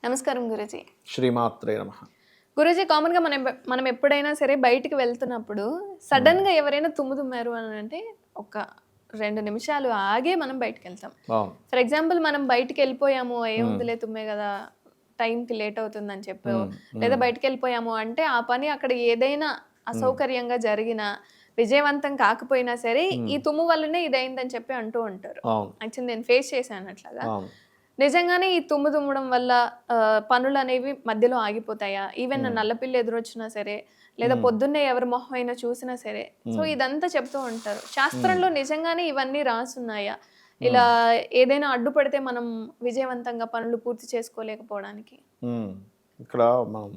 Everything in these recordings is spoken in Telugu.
నమస్కారం గురూజీ. శ్రీమాత్రే నమః. గురూజీ కామన్‌గా మనం ఎప్పుడైనా సరే బయటికి వెళ్తున్నప్పుడు సడెన్‌గా ఎవరైనా తుమ్మారు అని అంటే ఒక 2 నిమిషాలు ఆగే మనం బయటికెళ్తాం. అవును. ఫర్ ఎగ్జాంపుల్ మనం బయటికెళ్ళిపోయాము, ఏముందిలే తుమ్మే గదా! టైంకి లేట్ అవుతుందని చెప్పో, లేదా బయటికెళ్ళిపోయాము అంటే ఆ పని అక్కడ ఏదైనా అసౌకర్యంగా జరిగినా, విజయవంతం కాకపోయినా సరే ఈ తుమ్ము వల్లనే ఇదయిందని చెప్పి అంటూ ఉంటారు. అవును. యాక్చువల్లీ నేను ఫేస్ చేశాను అట్లాగా. అవును. నిజంగానే ఈ తుమ్మడం వల్ల పనులనేవి మధ్యలో ఆగిపోతాయా? ఈవెన్ నల్లపిల్లి ఎదురొచ్చినా సరే, లేదా పొద్దున్నే ఎవరి మొహం అయినా చూసినా సరే. సో, ఇదంతా చెప్తూ ఉంటారు. శాస్త్రంలో నిజంగానే ఇవన్నీ రాసున్నాయా? ఇలా ఏదైనా అడ్డుపడితే మనం విజయవంతంగా పనులు పూర్తి చేసుకోలేకపోవడానికి? ఇక్కడ మనం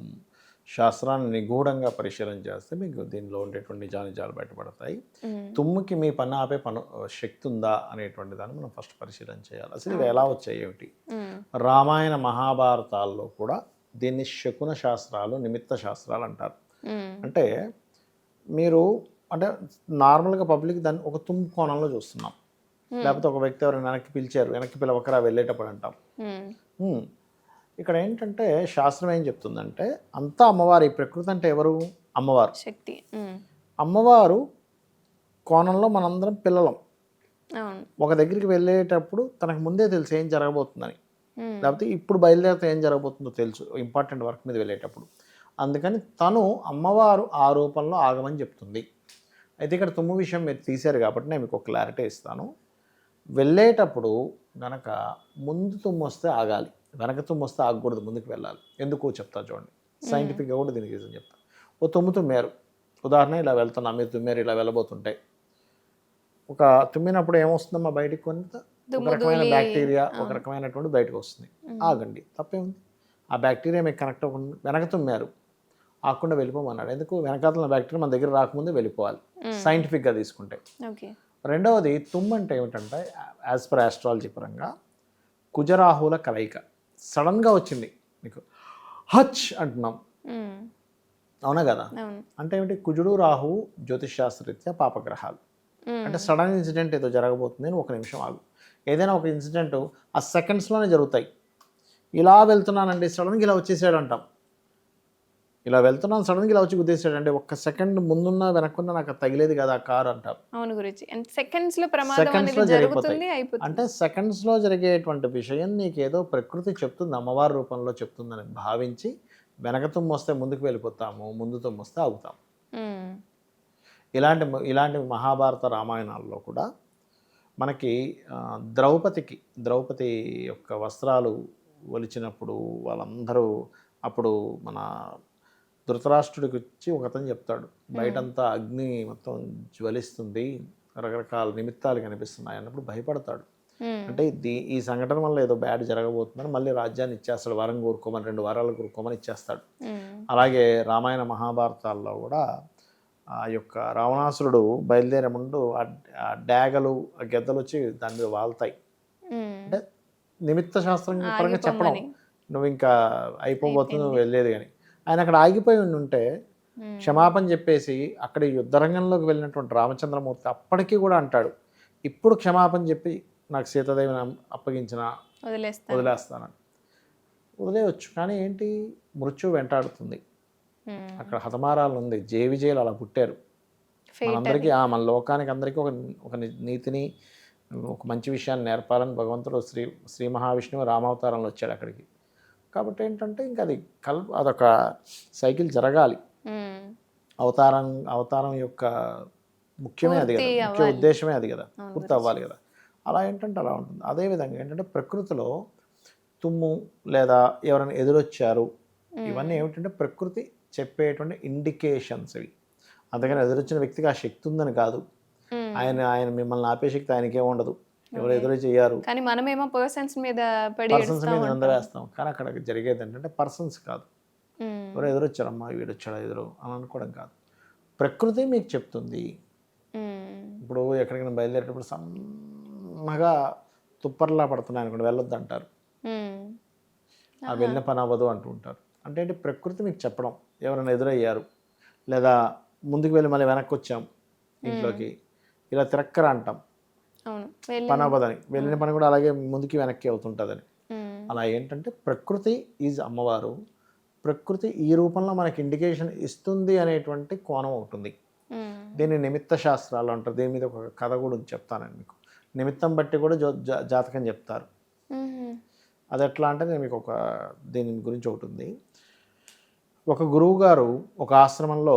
శాస్త్రాన్ని నిగూఢంగా పరిశీలన చేస్తే మీకు దీనిలో ఉండేటువంటి నిజానిజాలు బయటపడతాయి. తుమ్ముకి మీ పని ఆపే శక్తి ఉందా అనేటువంటి దాన్ని మనం ఫస్ట్ పరిశీలన చేయాలి. అసలు ఇవి ఎలా వచ్చాయి ఏమిటి? రామాయణ మహాభారతాల్లో కూడా దీన్ని శకున శాస్త్రాలు, నిమిత్త శాస్త్రాలు అంటారు. అంటే మీరు అంటే నార్మల్గా పబ్లిక్ దాన్ని ఒక తుమ్ము కోణంలో చూస్తున్నాం. లేకపోతే ఒక వ్యక్తి ఎవరైనా వెనక్కి పిలిచారు, వెనక్కి పిలవకరా వెళ్ళేటప్పుడు అంటాం. ఇక్కడ ఏంటంటే శాస్త్రం ఏం చెప్తుందంటే అంతా అమ్మవారు. ఈ ప్రకృతి అంటే ఎవరు? అమ్మవారు, శక్తి. అమ్మవారు కోణంలో మనందరం పిల్లలం. ఒక దగ్గరికి వెళ్ళేటప్పుడు తనకు ముందే తెలుసు ఏం జరగబోతుందని, లేకపోతే ఇప్పుడు బయలుదేరితే ఏం జరగబోతుందో తెలుసు ఇంపార్టెంట్ వర్క్ మీద వెళ్ళేటప్పుడు. అందుకని తను అమ్మవారు ఆ రూపంలో ఆగమని చెప్తుంది. అయితే ఇక్కడ తుమ్ము విషయం మీరు తీశారు కాబట్టి నేను మీకు ఒక క్లారిటీ ఇస్తాను. వెళ్ళేటప్పుడు గనక ముందు తుమ్ము వస్తే ఆగాలి, వెనక తుమ్ము వస్తే ఆగకూడదు, ముందుకు వెళ్ళాలి. ఎందుకు చెప్తా చూడండి. సైంటిఫిక్గా కూడా దీనికి రీజన్ చెప్తా. ఓ తుమ్మారు, ఉదాహరణ ఇలా వెళ్తున్నా, మీరు తుమ్మారు ఇలా వెళ్ళబోతుంటే ఒక తుమ్మినప్పుడు ఏమొస్తుందమ్మా బయటికి? కొంత ఒక రకమైన బ్యాక్టీరియా, ఒక రకమైనటువంటి బయటకు వస్తుంది. ఆగండి, తప్పేముంది. ఆ బ్యాక్టీరియా మీకు కనెక్ట్ అవ్వకుండా వెనక తుమ్మారు, ఆకుండా వెళ్ళిపోమన్నాడు. ఎందుకు? వెనకాతల బ్యాక్టీరియా మన దగ్గర రాకముందే వెళ్ళిపోవాలి సైంటిఫిక్గా తీసుకుంటే. రెండవది తుమ్ము అంటే ఏమిటంటే యాజ్ పర్ ఆస్ట్రాలజీ పరంగా కుజరాహుల కలయిక. సడన్గా వచ్చింది మీకు హచ్ అంటున్నాం, అవునా కదా? అంటే ఏమిటి? కుజుడు రాహువు జ్యోతిష్ శాస్త్రరీత్యా పాపగ్రహాలు. అంటే సడన్ ఇన్సిడెంట్ ఏదో జరగబోతుంది అని ఒక నిమిషం ఆగు. ఏదైనా ఒక ఇన్సిడెంట్ ఆ సెకండ్స్లోనే జరుగుతాయి. ఇలా వెళ్తున్నానండి, సడన్గా ఇలా వచ్చేసాడు అంటాం. ఇలా వెళ్తున్నాను, సడన్గా ఇలా వచ్చి గుద్దేశాడు అంటే ఒక్క సెకండ్ ముందున్న వెనక్కున్న నాకు తగిలేదు కదా ఆ కారు అంటారు. అవును గురించి. సెకండ్స్లో జరిగిపోతాయి. అంటే సెకండ్స్లో జరిగేటువంటి విషయం నీకేదో ప్రకృతి చెప్తుంది, అమ్మవారి రూపంలో చెప్తుందని భావించి వెనక తుమ్ము వస్తే ముందుకు వెళ్ళిపోతాము, ముందు తుమ్ము వస్తే ఆగుతాము. ఇలాంటి మహాభారత రామాయణాల్లో కూడా మనకి ద్రౌపది యొక్క వస్త్రాలు ఒలిచినప్పుడు వాళ్ళందరూ అప్పుడు మన ధృతరాష్ట్రుడికి వచ్చి ఒకతను చెప్తాడు, బయటంతా అగ్ని మొత్తం జ్వలిస్తుంది, రకరకాల నిమిత్తాలు కనిపిస్తున్నాయి అన్నప్పుడు భయపడతాడు. అంటే ఈ సంఘటన వల్ల ఏదో బ్యాడ్ జరగబోతుందని మళ్ళీ రాజ్యాన్ని ఇచ్చేస్తాడు. వరం కోరుకోమని, 2 వారాలు కోరుకోమని ఇచ్చేస్తాడు. అలాగే రామాయణ మహాభారతాల్లో కూడా ఆ యొక్క రావణాసురుడు బయలుదేరే ముందు ఆ డ్యాగలు, ఆ గెద్దలు వచ్చి దాని మీద వాళ్తాయి. అంటే నిమిత్త శాస్త్రం పరంగా చెప్పడం, నువ్వు ఇంకా అయిపోబోతుంది, నువ్వు వెళ్ళేది. కానీ ఆయన అక్కడ ఆగిపోయి ఉంటే క్షమాపణ చెప్పేసి అక్కడ యుద్ధరంగంలోకి వెళ్ళినటువంటి రామచంద్రమూర్తి అప్పటికీ కూడా అంటాడు, ఇప్పుడు క్షమాపణ చెప్పి నాకు సీతాదేవిని అప్పగించిన వదిలేస్తానని. వదిలేయచ్చు, కానీ ఏంటి? మృత్యు వెంటాడుతుంది. అక్కడ హతమారాలు ఉంది. విజయులు అలా పుట్టారు. మనందరికీ మన లోకానికి అందరికీ ఒక నీతిని, ఒక మంచి విషయాన్ని నేర్పాలని భగవంతుడు శ్రీ మహావిష్ణువు రామావతారంలో వచ్చాడు అక్కడికి. కాబట్టి ఏంటంటే ఇంకా అదొక సైకిల్ జరగాలి. అవతారం యొక్క ముఖ్యమే అది కదా, ముఖ్య ఉద్దేశమే అది కదా, పూర్తి అవ్వాలి కదా. అలా ఏంటంటే అలా ఉంటుంది. అదేవిధంగా ఏంటంటే ప్రకృతిలో తుమ్ము లేదా ఎవరైనా ఎదురొచ్చారు, ఇవన్నీ ఏమిటంటే ప్రకృతి చెప్పేటువంటి ఇండికేషన్స్ ఇవి. అందుకని ఎదురొచ్చిన వ్యక్తికి ఆ శక్తి ఉందని కాదు. ఆయన మిమ్మల్ని ఆపే శక్తి ఆయనకే ఉండదు. ఎవరు ఎదురు చెయ్యారు, కానీ మనమేమో పర్సన్స్ మీద అందవేస్తాం. కానీ అక్కడ జరిగేది ఏంటంటే పర్సన్స్ కాదు, ఎవరు ఎదురొచ్చారమ్మా వీడు వచ్చాడా ఎదురు అని అనుకోవడం కాదు. ప్రకృతి మీకు చెప్తుంది. ఇప్పుడు ఎక్కడికైనా బయలుదేరేటప్పుడు సన్నగా తుప్పర్లా పడుతున్నాయి అనుకోండి, వెళ్ళొద్దు అంటారు. ఆ వెళ్ళిన పని అవ్వదు అంటూ ఉంటారు. అంటే ఏంటి? ప్రకృతి మీకు చెప్పడం. ఎవరైనా ఎదురయ్యారు, లేదా ముందుకు వెళ్ళి మళ్ళీ వెనక్కి వచ్చాం ఇంట్లోకి, ఇలా తిరక్కరా అంటాం, పని అవ్వదని. వెళ్ళిన పని కూడా అలాగే ముందుకి వెనక్కి అవుతుంటుందని. అలా ఏంటంటే ప్రకృతి ఈజ్ అమ్మవారు, ప్రకృతి ఈ రూపంలో మనకి ఇండికేషన్ ఇస్తుంది అనేటువంటి కోణం ఉంటుంది. దీన్ని నిమిత్త శాస్త్రాలు అంటారు. దీని మీద ఒక కథ కూడా ఉంది, చెప్తానండి మీకు. నిమిత్తం బట్టి కూడా జాతకం చెప్తారు. అది ఎట్లా అంటే నేను మీకు దీని గురించి ఒకటి ఉంది. ఒక గురువు గారు ఒక ఆశ్రమంలో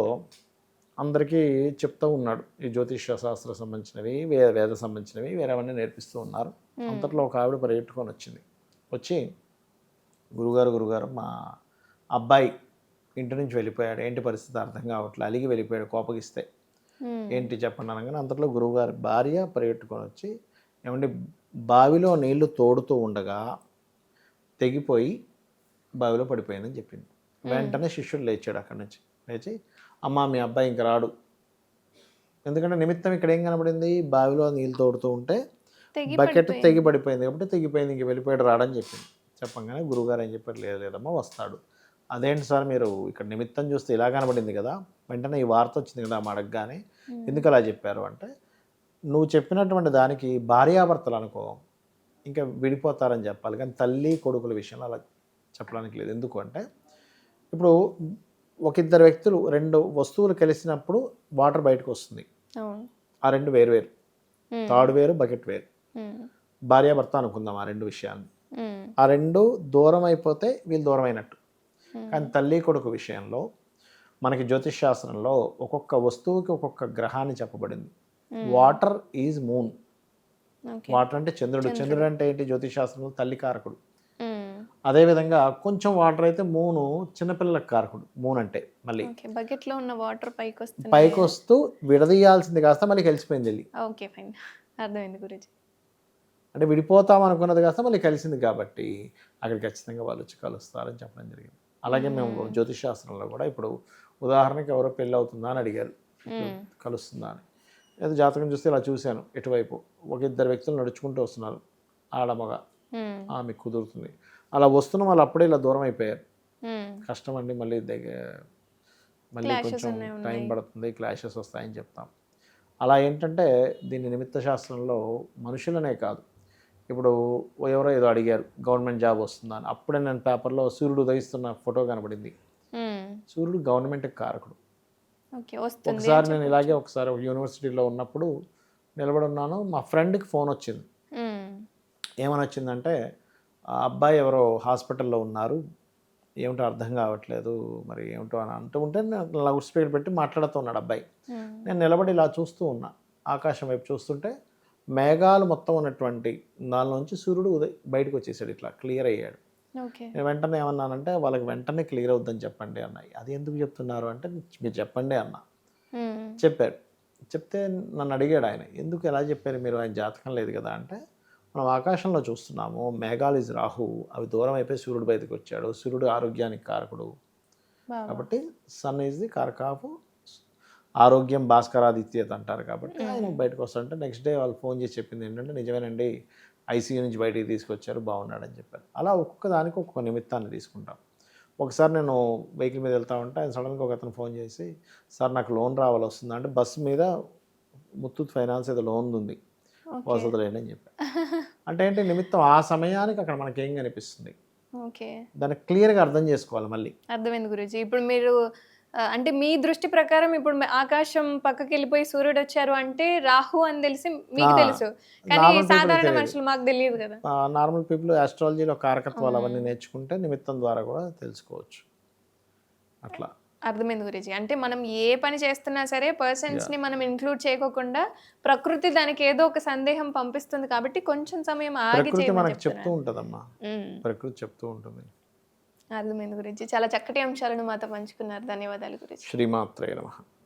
అందరికీ చెప్తూ ఉన్నాడు, ఈ జ్యోతిష్య శాస్త్ర సంబంధించినవి, వేద సంబంధించినవి వేరేవన్నీ నేర్పిస్తూ ఉన్నారు. అంతట్లో ఒక ఆవిడ పరిగెట్టుకొని వచ్చింది. వచ్చి గురుగారు మా అబ్బాయి ఇంటి నుంచి వెళ్ళిపోయాడు, ఏంటి పరిస్థితి అర్థం కావట్లేదు, అలిగి వెళ్ళిపోయాడు కోపగిస్తే, ఏంటి చెప్పండి అనగానే అంతట్లో గురువుగారి భార్య పరిగెట్టుకొని వచ్చి, ఏమంటే బావిలో నీళ్లు తోడుతూ ఉండగా తెగిపోయి బావిలో పడిపోయిందని చెప్పింది. వెంటనే శిష్యుడు లేచాడు అక్కడి నుంచి. లేచి, అమ్మ మీ అబ్బాయి ఇంక రాడు, ఎందుకంటే నిమిత్తం ఇక్కడ ఏం కనబడింది, బావిలో నీళ్ళు తోడుతూ ఉంటే బకెట్ తెగి పడిపోయింది కాబట్టి తెగిపోయింది, ఇంక వెళ్ళిపోయాడు రాడని చెప్పింది. చెప్పంగానే గురువుగారు ఏం చెప్పారు, లేదమ్మా వస్తాడు. అదేంటి సార్ మీరు ఇక్కడ నిమిత్తం చూస్తే ఇలా కనబడింది కదా, వెంటనే ఈ వార్త వచ్చింది కదా మా అడగగానే, ఎందుకు అలా చెప్పారు అంటే, నువ్వు చెప్పినటువంటి దానికి భార్యాభర్తలు అనుకో ఇంకా విడిపోతారని చెప్పాలి, కానీ తల్లి కొడుకుల విషయంలో అలా చెప్పడానికి లేదు. ఎందుకు అంటే ఇప్పుడు ఒక ఇద్దరు వ్యక్తులు రెండు వస్తువులు కలిసినప్పుడు వాటర్ బయటకు వస్తుంది, ఆ రెండు వేరు, తాడు వేరు బకెట్ వేరు. భార్యాభర్త అనుకుందాం ఆ రెండు విషయాన్ని, ఆ రెండు దూరం అయిపోతే వీళ్ళు దూరం అయినట్టు. కానీ తల్లి కొడుకు విషయంలో మనకి జ్యోతిష్ శాస్త్రంలో ఒక్కొక్క వస్తువుకి ఒక్కొక్క గ్రహాన్ని చెప్పబడింది. వాటర్ ఈజ్ మూన్, వాటర్ అంటే చంద్రుడు, చంద్రుడు అంటే ఏంటి జ్యోతిష్ శాస్త్రంలో తల్లి కారకుడు. అదేవిధంగా కొంచెం వాటర్ అయితే మూను చిన్నపిల్లలకు కారకుడు. మూన్ అంటే మళ్ళీ బకెట్ లో ఉన్న వాటర్ పైకి వస్తూ విడదీయాల్సింది కాస్త మళ్ళీ కలిసిపోయింది వెళ్ళి. ఓకే ఫైన్, అర్థమైంది గురించి. అంటే విడిపోతాం అనుకున్నది కాస్త మళ్ళీ కలిసింది కాబట్టి అక్కడ ఖచ్చితంగా వాళ్ళు వచ్చి కలుస్తారని చెప్పడం జరిగింది. అలాగే మేము జ్యోతిష్ శాస్త్రంలో కూడా ఇప్పుడు ఉదాహరణకి ఎవరో పెళ్ళి అవుతుందా అని అడిగారు, కలుస్తుందా అని. ఏదో జాతకం చూస్తే ఇలా చూశాను, ఎటువైపు ఒక ఇద్దరు వ్యక్తులు నడుచుకుంటూ వస్తున్నారు, ఆడమగ, ఆమె కుదురుతుంది. అలా వస్తున్నాం, వాళ్ళు అప్పుడే ఇలా దూరం అయిపోయారు. కష్టం అండి, మళ్ళీ కొంచెం టైం పడుతుంది, క్లాషెస్ వస్తాయని చెప్తాం. అలా ఏంటంటే దీన్ని నిమిత్త శాస్త్రంలో మనుషులనే కాదు, ఇప్పుడు ఎవరో ఏదో అడిగారు గవర్నమెంట్ జాబ్ వస్తుందా అని, అప్పుడే నేను పేపర్లో సూర్యుడు ఉదయిస్తున్న ఫోటో కనబడింది. సూర్యుడు గవర్నమెంట్కి కారకుడు. ఒకసారి నేను ఇలాగే ఒకసారి యూనివర్సిటీలో ఉన్నప్పుడు నిలబడి ఉన్నాను, మా ఫ్రెండ్కి ఫోన్ వచ్చింది. ఏమని వచ్చిందంటే, ఆ అబ్బాయి ఎవరో హాస్పిటల్లో ఉన్నారు, ఏమిటో అర్థం కావట్లేదు, మరి ఏమిటో అని అంటూ ఉంటే లౌడ్ స్పీకర్ పెట్టి మాట్లాడుతున్నాడు అబ్బాయి. నేను నిలబడి ఇలా చూస్తూ ఉన్నా, ఆకాశం వైపు చూస్తుంటే మేఘాలు మొత్తం ఉన్నటువంటి దానిలోంచి సూర్యుడు బయటకు వచ్చేసాడు, ఇట్లా క్లియర్ అయ్యాడు. నేను వెంటనే ఏమన్నానంటే, వాళ్ళకి వెంటనే క్లియర్ అవుద్దని చెప్పండి అన్నాయి. అది ఎందుకు చెప్తున్నారు అంటే, మీరు చెప్పండి అన్న. చెప్పాడు. చెప్తే నన్ను అడిగాడు ఆయన, ఎందుకు ఎలా చెప్పారు మీరు, ఆయన జాతకం లేదు కదా అంటే, మనం ఆకాశంలో చూస్తున్నాము, మేఘాలు ఇస్ రాహు, అవి దూరం అయిపోయి సూర్యుడు బయటకు వచ్చాడు, సూర్యుడు ఆరోగ్యానికి కారకుడు కాబట్టి, సన్ ఈజ్ ది కారకాపు ఆరోగ్యం భాస్కరాదిత్యత అంటారు కాబట్టి ఆయన బయటకు వస్తారంటే, నెక్స్ట్ డే వాళ్ళు ఫోన్ చేసి చెప్పింది ఏంటంటే, నిజమేనండి ఐసీయూ నుంచి బయటికి తీసుకొచ్చారు, బాగున్నాడని చెప్పారు. అలా ఒక్కొక్క దానికి ఒక్కొక్క నిమిత్తాన్ని తీసుకుంటాం. ఒకసారి నేను వెహికల్ మీద వెళ్తా ఉంటే ఆయన సడన్గా ఒక అతను ఫోన్ చేసి, సార్ నాకు లోన్ రావాలి వస్తుందా అంటే, బస్సు మీద ముత్తూట్ ఫైనాన్స్ ఏదో లోన్ ఉంది, వసతులేండి అని చెప్పారు. అంటే ఏంటి నిమిత్తం, ఆ సమయానికి అక్కడ మనకేం కనిపిస్తుంది, దాన్ని క్లియర్గా అర్థం చేసుకోవాలి. మళ్ళీ అర్థమైంది గురించి. ఇప్పుడు మీరు అంటే మీ దృష్టి ప్రకారం ఇప్పుడు ఆకాశం పక్కకి వెళ్ళిపోయి సూర్యుడు వచ్చారు అంటే రాహు అని తెలిసి మీకు తెలుసు, కానీ సాధారణ మనుషులు మాకు తెలియదు కదా. నార్మల్ పీపుల్ ఆస్ట్రాలజీలో కారకత్వాలు అవన్నీ నేర్చుకుంటే నిమిత్తం ద్వారా కూడా తెలుసుకోవచ్చు. అట్లా అర్థమైంది గురించి. అంటే మనం ఏ పని చేస్తున్నా సరే పర్సన్స్ ని మనం ఇంక్లూడ్ చేయకుండా ప్రకృతి దానికి ఏదో ఒక సందేహం పంపిస్తుంది కాబట్టి కొంచెం సమయం ఆగి మనకి చెప్తూ ఉంటుందమ్మా, ప్రకృతి చెప్తూ ఉంటుంది. అర్థమైంది గురించి. చాలా చక్కటి అంశాలను మాతో పంచుకున్నారు. ధన్యవాదాలు గురించి. శ్రీమాత్రే నమః.